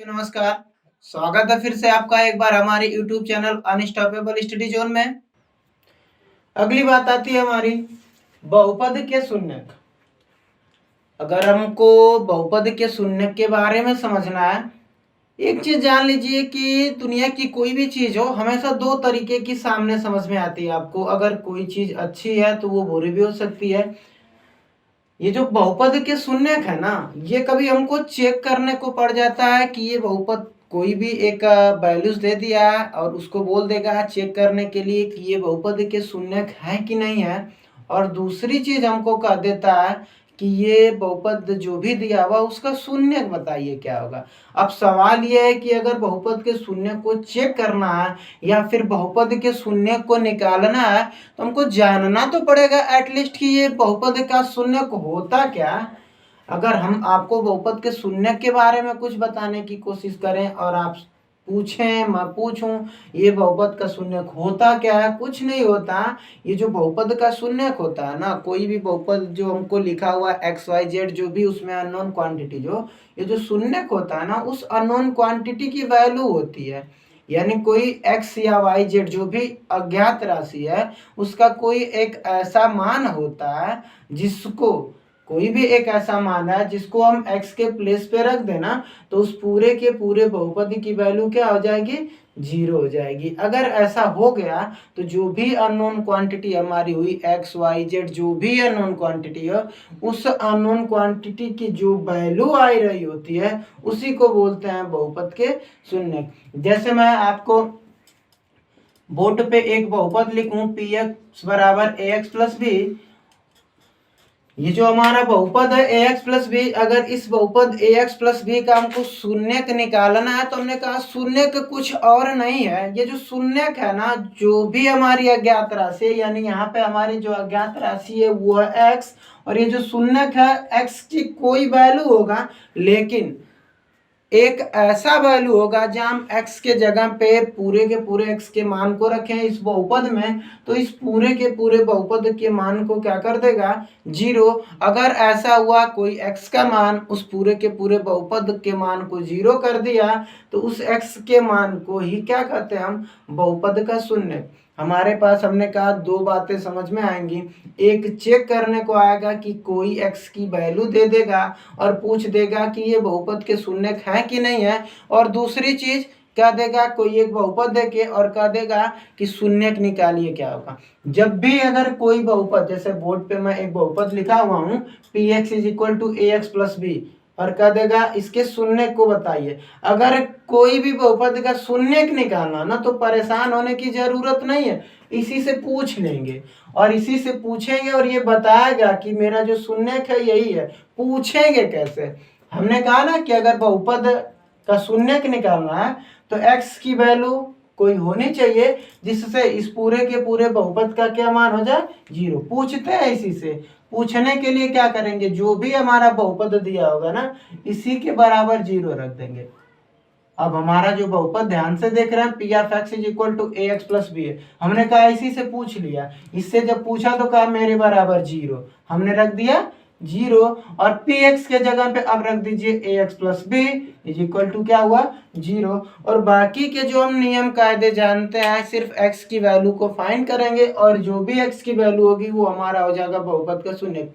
नमस्कार। स्वागत है फिर से आपका एक बार हमारे YouTube channel unstoppable study zone में। अगली बात आती है हमारी बहुपद के शून्यक। अगर हमको बहुपद के शून्यक के बारे में समझना है, एक चीज जान लीजिए कि दुनिया की कोई भी चीज हो हमेशा दो तरीके की सामने समझ में आती है आपको। अगर कोई चीज अच्छी है तो वो बुरी भी हो सकती है। ये जो बहुपद के शून्यक है ना, ये कभी हमको चेक करने को पड़ जाता है कि ये बहुपद कोई भी एक वैल्यूज दे दिया है और उसको बोल देगा चेक करने के लिए कि ये बहुपद के शून्यक है कि नहीं है। और दूसरी चीज हमको कह देता है कि ये बहुपद जो भी दिया हुआ उसका शून्यक बताइए क्या होगा। अब सवाल ये है कि अगर बहुपद के शून्य को चेक करना है या फिर बहुपद के शून्य को निकालना है तो हमको जानना तो पड़ेगा एटलीस्ट कि ये बहुपद का शून्यक होता क्या। अगर हम आपको बहुपद के शून्यक के बारे में कुछ बताने की कोशिश करें और आप पूछें, मैं पूछूं ये बहुपद का शून्यक होता क्या है, कुछ नहीं होता। ये जो बहुपद का शून्यक होता है ना, कोई भी बहुपद जो हमको लिखा हुआ एक्स वाई जेड जो भी उसमें अननोन क्वांटिटी जो ये जो शून्यक होता है ना, उस अननोन क्वांटिटी की वैल्यू होती है। यानी कोई एक्स या वाई जेड जो भी अज्ञात राशि है उसका कोई एक ऐसा मान होता है जिसको कोई भी एक ऐसा मान है जिसको हम x के प्लेस पे रख देना तो उस पूरे के पूरे बहुपद की वैल्यू क्या हो जाएगी, 0 हो जाएगी। अगर ऐसा हो गया तो जो भी अननोन क्वांटिटी हमारी हुई x y z जो भी अननोन क्वांटिटी हो उस अननोन क्वांटिटी की जो वैल्यू आ रही होती है उसी को बोलते हैं बहुपद के शून्य। जैसे मैं आपको बोर्ड पे एक बहुपद लिखूं पी एक्स बराबर ए एक्स प्लस बी, ये जो हमारा बहुपद है ax प्लस बी, अगर इस बहुपद ax प्लस बी का हमको शून्यक निकालना है तो हमने कहा शून्यक कुछ और नहीं है। ये जो शून्यक है ना, जो भी हमारी अज्ञात राशि है, यानी यहाँ पे हमारी जो अज्ञात राशि है वो है x और ये जो शून्यक है x की कोई वैल्यू होगा, लेकिन एक ऐसा वैल्यू होगा जहां हम x के जगह पे पूरे के पूरे x के मान को रखें इस बहुपद में, तो इस पूरे के पूरे बहुपद के मान को क्या कर देगा, 0। अगर ऐसा हुआ कोई x का मान उस पूरे के पूरे बहुपद के मान को 0 कर दिया तो उस x के मान को ही क्या कहते हैं हम, बहुपद का शून्य। हमारे पास हमने कहा दो बातें समझ में आएंगी, एक चेक करने को आएगा कि कोई x की वैल्यू दे देगा और पूछ देगा कि ये बहुपद के शून्यक है कि नहीं है, और दूसरी चीज क्या देगा, कोई एक बहुपद देके और कह देगा कि शून्यक निकालिए क्या होगा। जब भी अगर कोई बहुपद, जैसे बोर्ड पे मैं एक बहुपद लिखा हुआ हूँ p x is equal to a x plus b और कह देगा इसके शून्य को बताइए, अगर कोई भी बहुपद का शून्यक निकालना ना तो परेशान होने की जरूरत नहीं है, इसी से पूछ लेंगे और इसी से पूछेंगे और ये बताएगा कि मेरा जो शून्यक है यही है। पूछेंगे कैसे, हमने कहा ना कि अगर बहुपद का शून्यक निकालना है तो x की वैल्यू कोई होनी चाहिए जिससे इस पूरे के पूरे बहुपद का क्या मान हो जाए, 0। पूछते हैं इसी से, पूछने के लिए क्या करेंगे, जो भी हमारा बहुपद दिया होगा ना इसी के बराबर 0 रख देंगे। अब हमारा जो बहुपद ध्यान से देख रहे हैं p of x is equal to a x plus b है, हमने कहा इसी से पूछ लिया, इससे जब पूछा तो कहा मेरे बराबर 0, हमने रख दिया 0 और पी एक्स के जगह पे अब रख दीजिए A x plus B is equal to क्या हुआ, 0। और बाकी के जो हम नियम कायदे जानते हैं सिर्फ x की वैल्यू को फाइंड करेंगे और जो भी x की वैल्यू होगी वो हमारा हो जाएगा बहुपद का शून्य।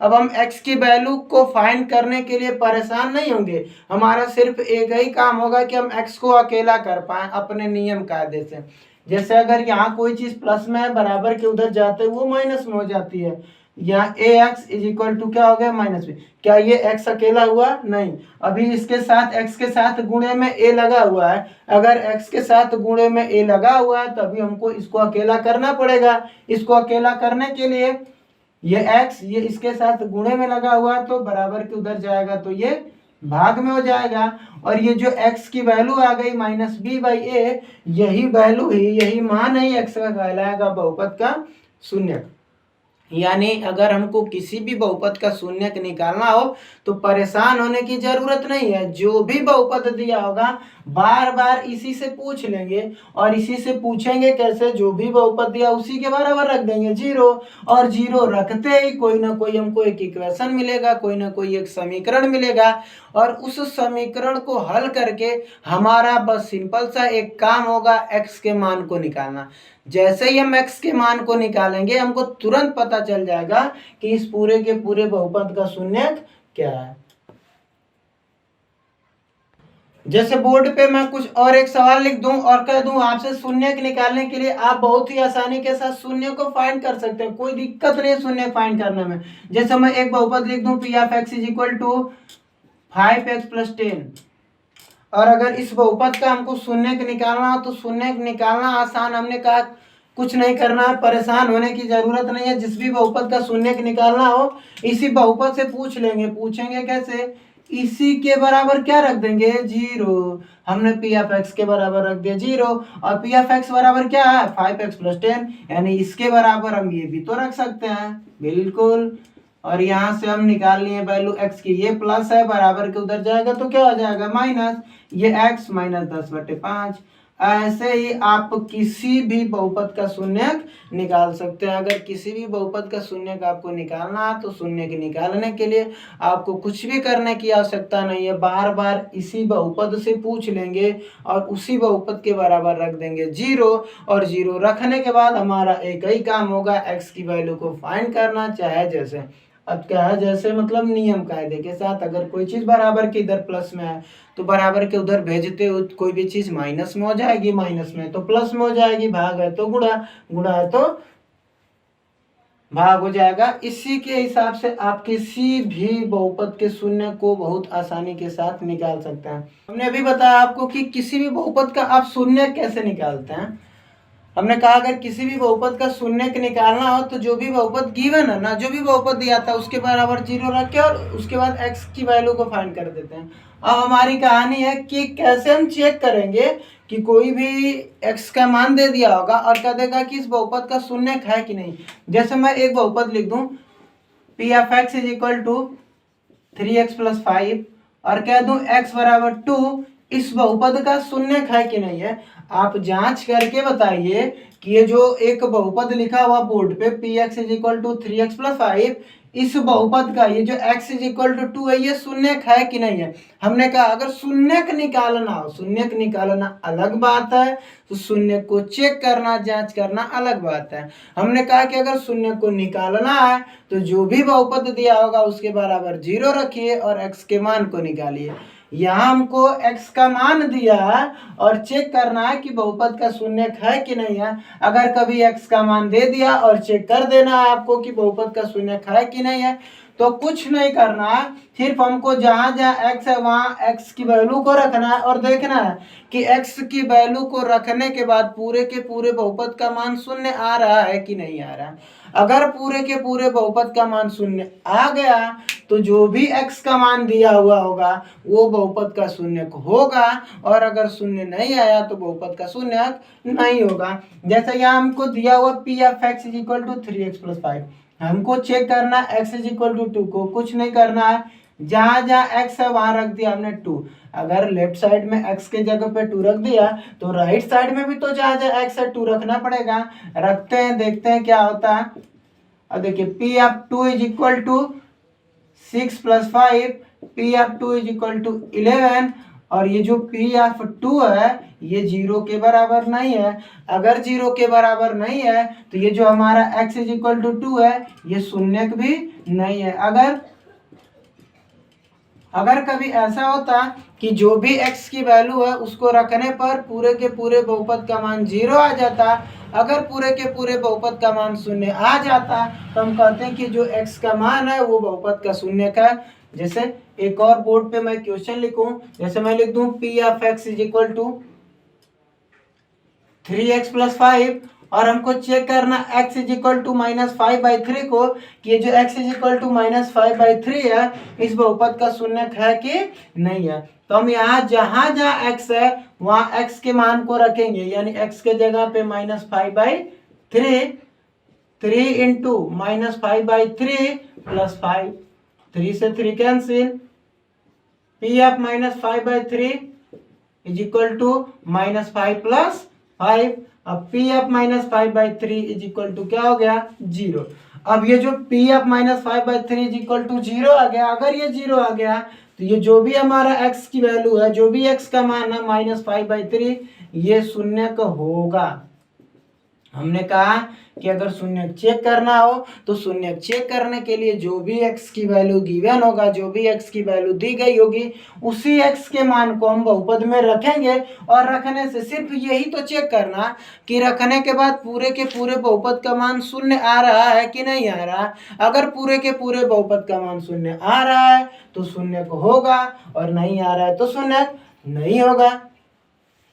अब हम x की वैल्यू को फाइंड करने के लिए परेशान नहीं होंगे, हमारा सिर्फ एक ही काम होगा कि हम x को अकेला कर पाए अपने नियम कायदे से। जैसे अगर यहाँ कोई चीज प्लस में है बराबर के उधर जाते हुए वो माइनस में हो जाती है, यहाँ ए एक्स इज इक्वल टू क्या हो गया, माइनस बी। क्या ये x अकेला हुआ, नहीं, अभी इसके साथ x के साथ गुणे में a लगा हुआ है, अगर x के साथ गुणे में a लगा हुआ है तभी हमको इसको अकेला करना पड़ेगा। इसको अकेला करने के लिए ये x ये इसके साथ गुणे में लगा हुआ है तो बराबर के उधर जाएगा तो ये भाग में हो जाएगा, और ये जो x की वैल्यू आ गई माइनस बी बाई ए, यही वैल्यू ही यही मान ही x का कहलाएगा बहुपद का शून्य। यानी अगर हमको किसी भी बहुपद का शून्यक निकालना हो तो परेशान होने की जरूरत नहीं है। जो भी बहुपद दिया होगा बार बार इसी से पूछ लेंगे, और इसी से पूछेंगे कैसे, जो भी बहुपद दिया उसी के बराबर रख देंगे जीरो, और जीरो रखते ही कोई ना कोई हमको एक इक्वेशन मिलेगा, कोई ना कोई एक समीकरण मिलेगा, और उस समीकरण को हल करके हमारा बस सिंपल सा एक काम होगा, एक्स के मान को निकालना। जैसे ही हम x के मान को निकालेंगे हमको तुरंत पता चल जाएगा कि इस पूरे के पूरे बहुपद का शून्यक क्या है। जैसे बोर्ड पे मैं कुछ और एक सवाल लिख दूं और कह दूं आपसे शून्यक निकालने के लिए, आप बहुत ही आसानी के साथ शून्य को फाइंड कर सकते हैं, कोई दिक्कत नहीं है शून्य फाइंड करने में। जैसे मैं एक बहुपद लिख दूं p of x is equal to 5x + 10, और अगर इस बहुपद का हमको शून्यक निकालना हो तो शून्यक निकालना आसान, हमने कहा कुछ नहीं करना है, परेशान होने की जरूरत नहीं है। जिस भी बहुपद का शून्यक निकालना हो इसी बहुपद से पूछ लेंगे। पूछेंगे कैसे, इसी के बराबर क्या रख देंगे, जीरो। हमने पी ऑफ एक्स के बराबर रख दिया जीरो, और पी ऑफ एक्स बराबर क्या है, 5x + 10, यानी इसके बराबर हम ये भी तो रख सकते हैं, बिल्कुल। और यहाँ से हम निकाल लिए वैल्यू x की, ये प्लस है बराबर के उधर जाएगा तो क्या हो जाएगा माइनस, ये x -10/5। ऐसे ही आप किसी भी बहुपद का शून्यक निकाल सकते हैं। अगर किसी भी बहुपद का शून्यक आपको निकालना है तो शून्यक निकालने के लिए आपको कुछ भी करने की आवश्यकता नहीं है, बार बार इसी बहुपद से पूछ लेंगे और उसी बहुपद के बराबर रख देंगे जीरो, और जीरो रखने के बाद हमारा एक ही काम होगा, x की वैल्यू को फाइंड करना, चाहे जैसे। अब क्या है, जैसे मतलब नियम कायदे के साथ, अगर कोई चीज बराबर के इधर प्लस में है तो बराबर के उधर भेजते हो, कोई भी चीज माइनस में हो जाएगी, माइनस में तो प्लस में हो जाएगी, भाग है तो गुणा, गुणा है तो भाग हो जाएगा। इसी के हिसाब से आप किसी भी बहुपद के शून्य को बहुत आसानी के साथ निकाल सकते हैं। हमने अभी बताया आपको कि किसी भी बहुपद का आप शून्य कैसे निकालते हैं। हमने कहा अगर किसी भी बहुपद का शून्यक निकालना हो तो जो भी बहुपद गिवन है ना, जो भी बहुपद दिया था उसके बराबर जीरो रख के और उसके बाद x की वैल्यू को फाइंड कर देते हैं। अब हमारी कहानी है कि कैसे हम चेक करेंगे कि कोई भी x का मान दे दिया होगा और कह देगा कि इस बहुपद का शून्यक है कि नहीं। जैसे मैं एक बहुपद लिख दूं p of x is equal to 3x + 5 और कह दूं x बराबर 2, इस बहुपद का शून्यक है कि नहीं है। आप जांच करके बताइए कि ये जो एक बहुपद लिखा हुआ बोर्ड पे px is equal to 3x + 5, इस बहुपद का ये जो x इज इक्वल टू 2 है, ये शून्यक है कि नहीं है। हमने कहा अगर शून्यक निकालना हो, शून्यक निकालना अलग बात है, तो शून्य को चेक करना, जांच करना अलग बात है। हमने कहा कि अगर शून्य को निकालना है तो जो भी बहुपद दिया होगा उसके बराबर जीरो रखिए और x के मान को निकालिए। यहाँ हमको x का मान दिया है और चेक करना है कि बहुपद का शून्यक है कि नहीं है। अगर कभी x का मान दे दिया और चेक कर देना है आपको कि बहुपद का शून्यक है कि नहीं है, तो कुछ नहीं करना है, सिर्फ हमको जहाँ जहाँ x है वहाँ x की वैल्यू को रखना है और देखना है कि x की वैल्यू को रखने के बाद पूरे के पूरे बहुपद का मान शून्य आ रहा है कि नहीं आ रहा है। अगर पूरे के पूरे बहुपद का मान शून्य आ गया तो जो भी x का मान दिया हुआ होगा वो बहुपद का शून्यक होगा, और अगर शून्य नहीं आया तो बहुपद का शून्यक नहीं होगा। जैसे यहाँ हमको दिया हुआ p of x is equal to 3x + 5, हमको चेक करना है x इज इक्वल टू 2 को, कुछ नहीं करना है, जहाँ जहाँ x है वहां रख दिया हमने 2। अगर लेफ्ट साइड में x के जगह पे 2 रख दिया तो राइट साइड में भी तो जहाँ जहाँ x है 2 रखना पड़ेगा। रखते हैं, देखते हैं क्या होता है। अब देखिए p of 2 is equal to 6 + 5, p of 2 is equal to 11, और ये जो पी ऑफ 2 है ये जीरो के बराबर नहीं है। अगर जीरो के बराबर नहीं है तो ये जो हमारा x इज इक्वल टू 2 है ये शून्यक भी नहीं है। अगर कभी ऐसा होता कि जो भी x की वैल्यू है उसको रखने पर पूरे के पूरे बहुपद का मान जीरो आ जाता, अगर पूरे के पूरे बहुपद का मान शून्य आ जाता तो हम कहते हैं कि जो x का मान है वो बहुपद का शून्यक है। जैसे एक और बोर्ड पे मैं क्वेश्चन लिखूं, जैसे मैं लिख दूं p of x is equal to 3x + 5 और हमको चेक करना x इज इक्वल टू -5/3 को, कि ये जो x इज इक्वल टू -5/3 है इस बहुपद का शून्यक है कि नहीं है। तो हम यहाँ जहाँ जहाँ x है वहाँ x के मान को रखेंगे, यानी x के जगह पे -5/3, 3 इंटू -5/3 प्लस 5, 3 से 3 cancel, p of -5/3 is equal to -5 plus 5। अब p of -5/3 is equal to क्या हो गया 0। अब ये जो p of -5/3 is equal to 0 आ गया, अगर ये 0 आ गया तो ये जो भी हमारा x की वैल्यू है, जो भी x का मान है -5/3, ये शून्य का होगा। हमने कहा कि अगर शून्य चेक करना हो तो शून्य चेक करने के लिए जो भी x की वैल्यू गिवन होगा, जो भी x की वैल्यू दी गई होगी, उसी x के मान को हम बहुपद में रखेंगे। और रखने से सिर्फ यही तो चेक करना कि रखने के बाद पूरे के पूरे बहुपद का मान शून्य आ रहा है कि नहीं आ रहा। अगर पूरे के पूरे बहुपद का मान शून्य आ रहा है तो शून्य को होगा, और नहीं आ रहा है तो शून्य नहीं होगा।